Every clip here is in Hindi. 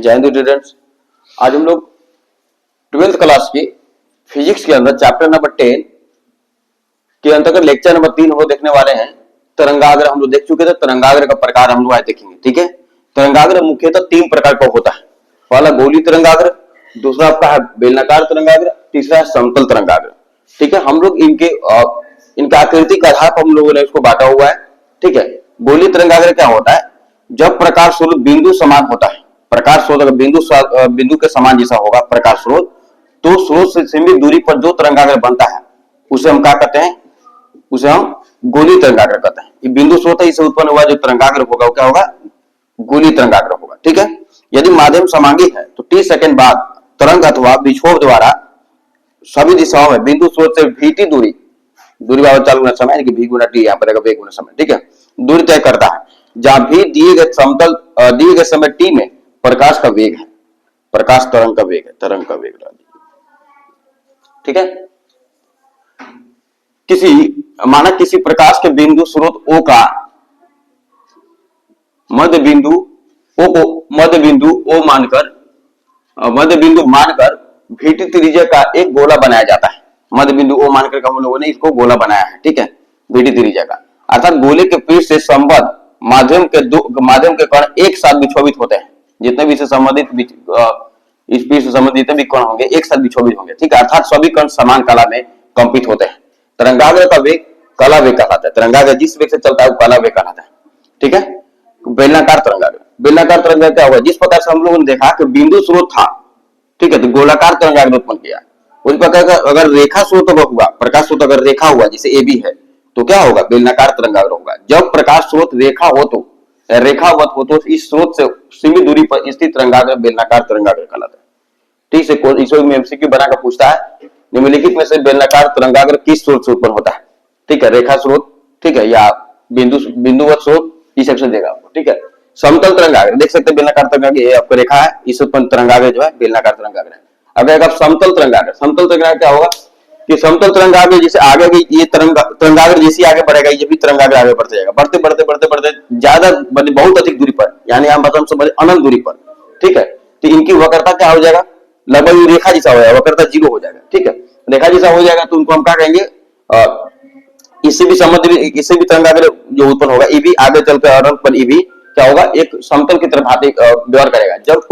जय हिंद स्टूडेंट्स। आज हम लोग 12th क्लास की फिजिक्स के अंदर चैप्टर नंबर 10 के अंतर्गत लेक्चर नंबर 3 वो देखने वाले हैं। तरंगाग्र हम लोग देख चुके थे, तरंगाग्र का प्रकार हम लोग आज देखेंगे। ठीक है, तरंगाग्र मुख्यतः 3 प्रकार का होता है। पहला गोली तरंगाग्र, दूसरा आपका है बेलनाकार तरंगाग्र, तीसरा है समतल तरंगाग्र। ठीक है, हम लोग इनके आकृति के आधार पर हम लोगों ने इसको बांटा हुआ है। ठीक है, गोली तरंगाग्र क्या होता है? जब प्रकाश स्रोत बिंदु समान होता है, प्रकाश स्रोत अगर बिंदु के समान जैसा होगा प्रकाश स्रोत, तो स्रोत से सीमित दूरी पर जो तरंगाग्र बनता है उसे हम क्या कहते हैं? उसे हम गोली तरंगाग्र कहते हैं। ये बिंदु स्रोत है, इससे उत्पन्न हुआ जो तरंगाग्र होगा वो क्या होगा? गोली तरंगाग्र होगा। ठीक है, यदि माध्यम समांगी है तो t सेकंड बाद तरंग अथवा विक्षोभ द्वारा सभी दिशाओं में बिंदु स्रोत से vt दूरी बाबा चालू गुना समय v गुना t, यहाँ पर v गुना समय। ठीक है, दूरी तय करता है जहां भी दिए गए समय t में प्रकाश का वेग है, प्रकाश तरंग का वेग है, तरंग का वेग। ठीक है, किसी प्रकाश के बिंदु स्रोत O का मध्य बिंदु मानकर vt त्रिज्या का एक गोला बनाया जाता है। मध्य बिंदु O मानकर हम लोगों ने इसको गोला बनाया है। ठीक है, vt त्रिज्या का, अर्थात गोले के पृष्ठ से संबद्ध माध्यम के कण एक साथ विक्षोभित होते हैं। जितने भी से संबंधित इस पृष्ठ से संबंधित जितने भी कण होंगे एक साथ विक्षोभित होंगे। ठीक है, अर्थात सभी कण समान कला में कंपित होते हैं। तरंगाग्र का वेग कला वेग कहलाता है। तरंगाग्र जिस वेग से चलता है वो कला वेग कहलाता है। ठीक है, बेलनाकार तरंगाग्र क्या होगा? जिस प्रकार से हम लोगों ने देखा कि बिंदु स्रोत था, ठीक है, तो गोलाकार तरंगाग्र उत्पन्न किया। उस प्रकार का अगर रेखा स्रोत हुआ, प्रकाश स्रोत अगर रेखा हुआ जैसे ए बी है, तो क्या होगा? बेलनाकार तरंगाग्र होगा। जब प्रकाश स्रोत रेखावत हो तो इस स्रोत से सीमित दूरी पर स्थित तरंगाग्र बेलनाकार तरंगाग्र कहलाता है। ठीक है, इसको एमसीक्यू बनाकर पूछता है निम्नलिखित में से बेलनाकार तरंगाग्र किस स्रोत से उत्पन्न होता है? ठीक है, रेखा स्रोत, ठीक है, या बिंदुवत स्रोत, इस सेक्शन देगा आपको। ठीक है, समतल तरंगाग्र देख सकते हैं, बेलनाकार तरंगाग्र ये आपको रेखा है, इस उत्पन्न तरंगाग्र जो है बेलनाकार तरंगाग्र है। अगर आप समतल तरंगाग्र क्या होगा कि समतल तरंगाग्र जैसे आगे भी ये तरंगाग्र जैसे आगे बढ़ेगा ये भी तरंगाग्र आगे बढ़ते जाएगा, बढ़ते ज्यादा बहुत अधिक दूरी पर, यानी हम समझ अनंत दूरी पर। ठीक है, तो इनकी वक्रता क्या हो जाएगा? लगभग रेखा जैसा हो जाएगा, वक्रता 0 हो जाएगा। ठीक है, रेखा जैसा हो जाएगा तो उनको हम क्या कहेंगे? इससे भी तरंगाग्र जो उत्पन्न होगा ये भी आगे चलकर अनंत पर ये भी क्या होगा? एक समतल की तरफ व्यवहार करेगा। जब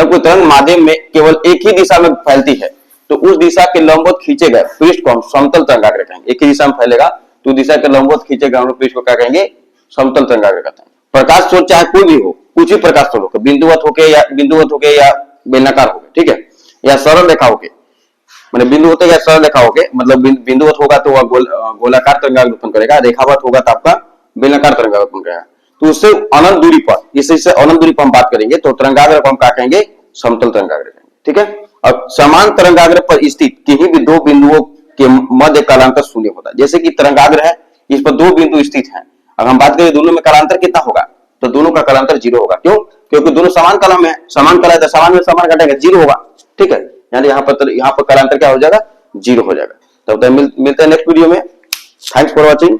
कोई तरंग माध्यम में केवल एक ही दिशा में फैलती है तो उस दिशा के लंबवत खींचे गए पृष्ठ को हम समतल तरंगाग्र कहेंगे। एक ही दिशा में फैलेगा तो दिशा के लंबवत खींचे गए हम लोग पृष्ठ को क्या कहेंगे? समतल तरंगाग्र कहते हैं। प्रकाश स्रोत चाहे कोई भी हो, कुछ भी प्रकाश स्रोत हो, बिंदुवत होके या बेलनाकार होके, ठीक है, या सरल रेखा होके, मतलब बिंदु होते या सरल रेखा होके, मतलब बिंदुवत होगा तो वह गोलाकार तरंगाग्र उत्पन्न करेगा, रेखावत होगा तो आपका बेलनाकार तरंगाग्र उत्पन्न करेगा। तो उससे अनंत दूरी पर, इससे अनंत दूरी पर हम बात करेंगे तो तरंगाग्र को हम क्या कहेंगे? समतल तरंगाग्र कहेंगे। ठीक है, और समान तरंगाग्र पर स्थित किसी भी दो बिंदुओं के मध्य कालांतर शून्य होता है। जैसे कि तरंगाग्र है, इस पर 2 बिंदु स्थित हैं, अगर हम बात करें दोनों में कालांतर कितना होगा तो दोनों का कालांतर 0 होगा। क्यों? क्योंकि दोनों समान कला में है, समान कला है तो समान में समान घटेगा, 0 होगा। ठीक है, यानी यहाँ पर कालांतर क्या हो जाएगा? 0 हो जाएगा। तब तक मिलते हैं नेक्स्ट वीडियो में। Thanks for watching.